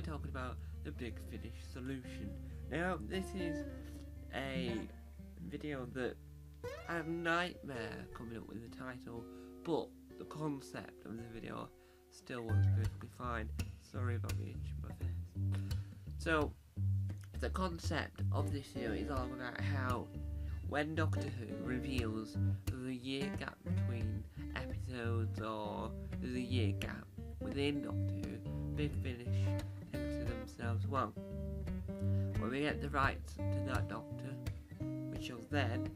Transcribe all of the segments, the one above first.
talking about the Big Finish solution. Now, this is a video that I had a nightmare coming up with the title, but the concept of the video still works perfectly fine. Sorry about me itching my face. So, the concept of this series is all about how when Doctor Who reveals there's a year gap between episodes, or there's a year gap within Doctor Who, Big Finish thinks to themselves, well, when we get the rights to that Doctor, we shall then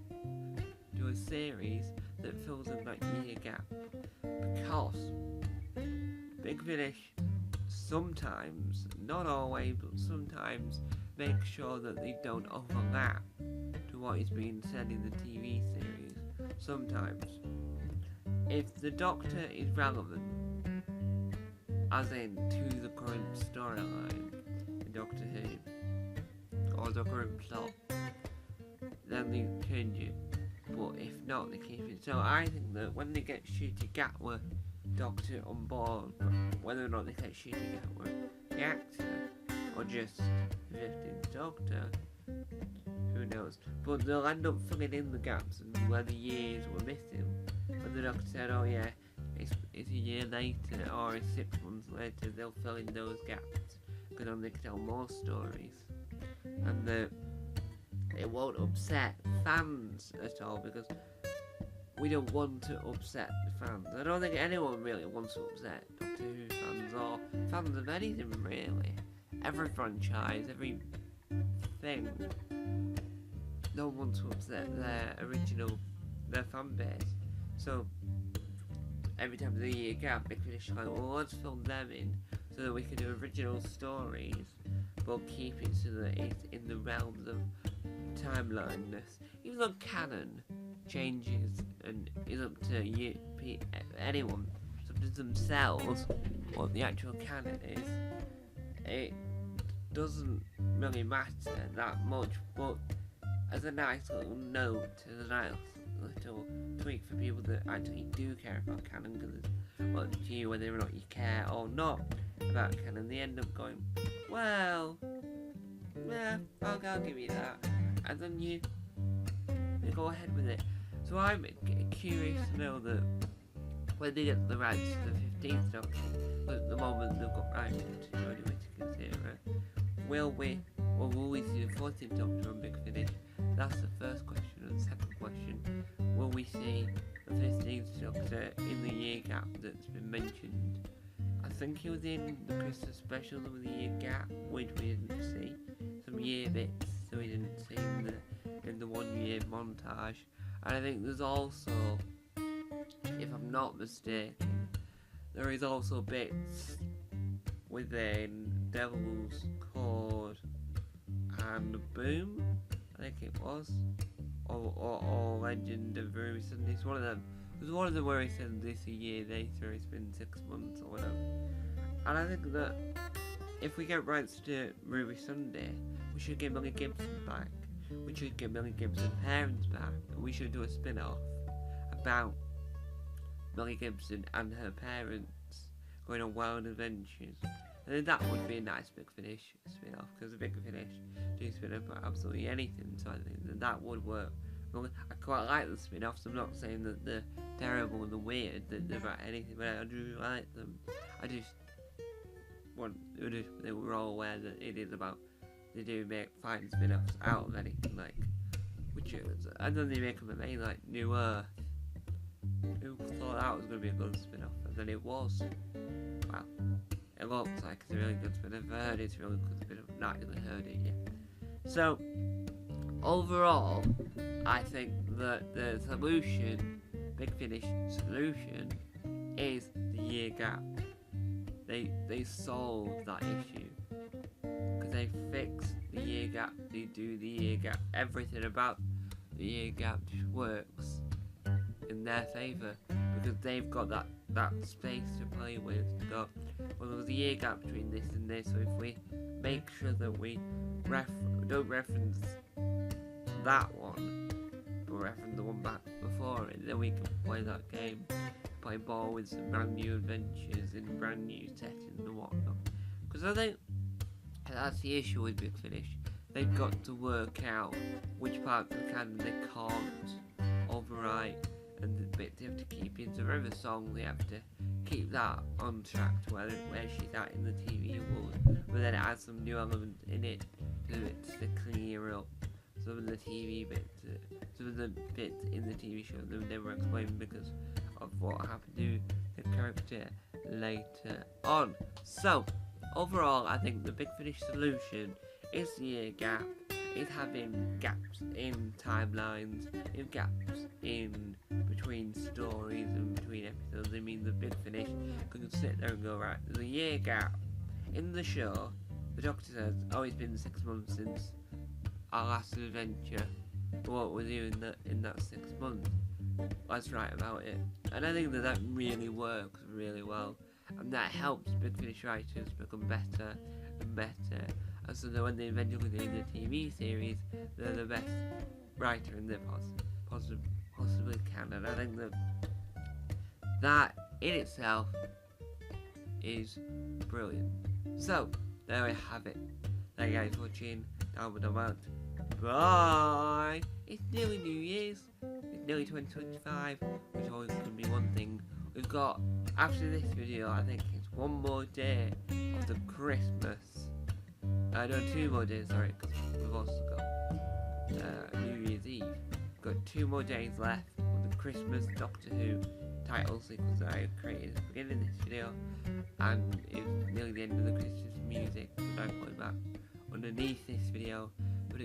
do a series that fills in that year gap, because Big Finish sometimes, not always, but sometimes make sure that they don't overlap to what is being said in the TV series. Sometimes, if the Doctor is relevant, as in to the current storyline in Doctor Who, or the current plot, then they change it. But if not, they keep it. So I think that when they get Ncuti Gatwa Doctor on board, whether or not they get Ncuti Gatwa the actor, or just the 15th Doctor, who knows. But they'll end up filling in the gaps and where the years were missing. When the Doctor said, oh yeah, it's a year later or it's 6 months later, they'll fill in those gaps, because then they can tell more stories. And it won't upset fans at all, because we don't want to upset the fans. I don't think anyone really wants to upset Doctor Who fans, or fans of anything really. Every franchise, every thing. No one wants to upset their fan base. So every time there's a year gap, Big Finish is like, well, let's film them in so that we can do original stories, but keep it so that it's in the realms of timeliness. Even though canon changes and is up to anyone, it's up to themselves what the actual canon is. It doesn't really matter that much, but as a nice little note, as a nice little tweak for people that actually do care about canon, because it's up to you whether or not you care or not about canon. They end up going, well, yeah, I'll give you that, and then you go ahead with it. So I'm curious to know that when they get the rights to the 15th Doctor, but at the moment they've got rights to Jodie Whittaker's era, will we see the 14th Doctor on Big Finish? That's the first question. And the second question, will we see the 15th Doctor in the year gap that's been mentioned? I think he was in the Christmas special with the year gap, which we didn't see. Some year bits, so we didn't see in the 1 year montage. And I think there's also, if I'm not mistaken, there is also bits within Devil's Cord and Boom, I think it was, or Legend of Ruby Sunday. It's one of them. It was one of them where he said this a year later, it's been 6 months or whatever. And I think that if we get rights to Ruby Sunday, we should get Millie Gibson back. We should get Millie Gibson's parents back. And we should do a spin-off about Millie Gibson and her parents going on wild adventures. And then that would be a nice Big Finish spin-off, because the Big Finish do spin-off about absolutely anything, so I think that would work. Well, I quite like the spin-offs. I'm not saying that they're terrible and they're weird, that they're about anything, but I do like them. I just want they were all aware that it is about, they do make fine spin-offs out of anything, like Witchers, and then they make them a main, like New Earth. Who thought that was going to be a good spin-off? And then it was. Well, it looks like it's a really good spin-off. I heard it's a really good spin-off. I've not really heard it yet. So, overall, I think that the solution, Big Finish solution, is the year gap. They solved that issue, because they fixed the year gap. They do the year gap. Everything about the year gap just works in their favour, because they've got that space to play with. Well, there was a year gap between this and this, so if we make sure that we don't reference that one, but reference the one back before it, then we can play that game, play ball with some brand new adventures in brand new settings and whatnot. Because I think And that's the issue with Big Finish. They've got to work out which parts of the canon they can't overwrite, and the bit they have to keep in. So for every song, they have to keep that on track to where she's at in the TV world, but then add some new elements in it to clear up some of the TV bits, some of the bits in the TV show that were never explained because of what happened to the character later on. So overall, I think the Big Finish solution is the year gap, is having gaps in timelines, in gaps in between stories and between episodes. I mean, the Big Finish could sit there and go, right, there's a year gap in the show. The Doctor says, oh, it's been 6 months since our last adventure. What we're doing in that 6 months, let's write about it. And I think that really works really well, and that helps Big Finish writers become better and better. And so that when they eventually do the TV series, they're the best writer in their possibly can. And I think that in itself is brilliant. So there we have it. Thank you guys for watching. Down with the amount. Bye. It's nearly New Year's. It's nearly 2025, which always can be one thing. We've got, after this video, I think it's one more day of the Christmas. No, 2 more days, sorry, because we've also got New Year's Eve. We've got 2 more days left of the Christmas Doctor Who title sequence that I created at the beginning of this video, and it's nearly the end of the Christmas music that I'm putting back underneath this video, but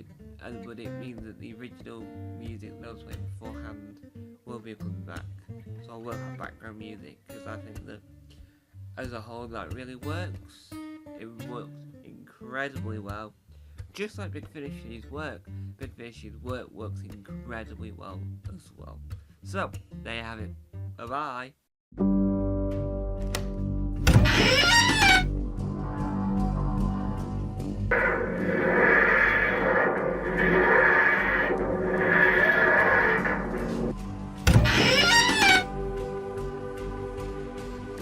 it means that the original music that I was playing beforehand will be coming back, so I will have background music, because I think that as a whole that really works. It works incredibly well, just like Big Finish's work. Big Finish's work works incredibly well as well. So there you have it. Bye bye.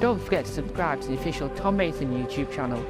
Don't forget to subscribe to the official Tom Mason YouTube channel.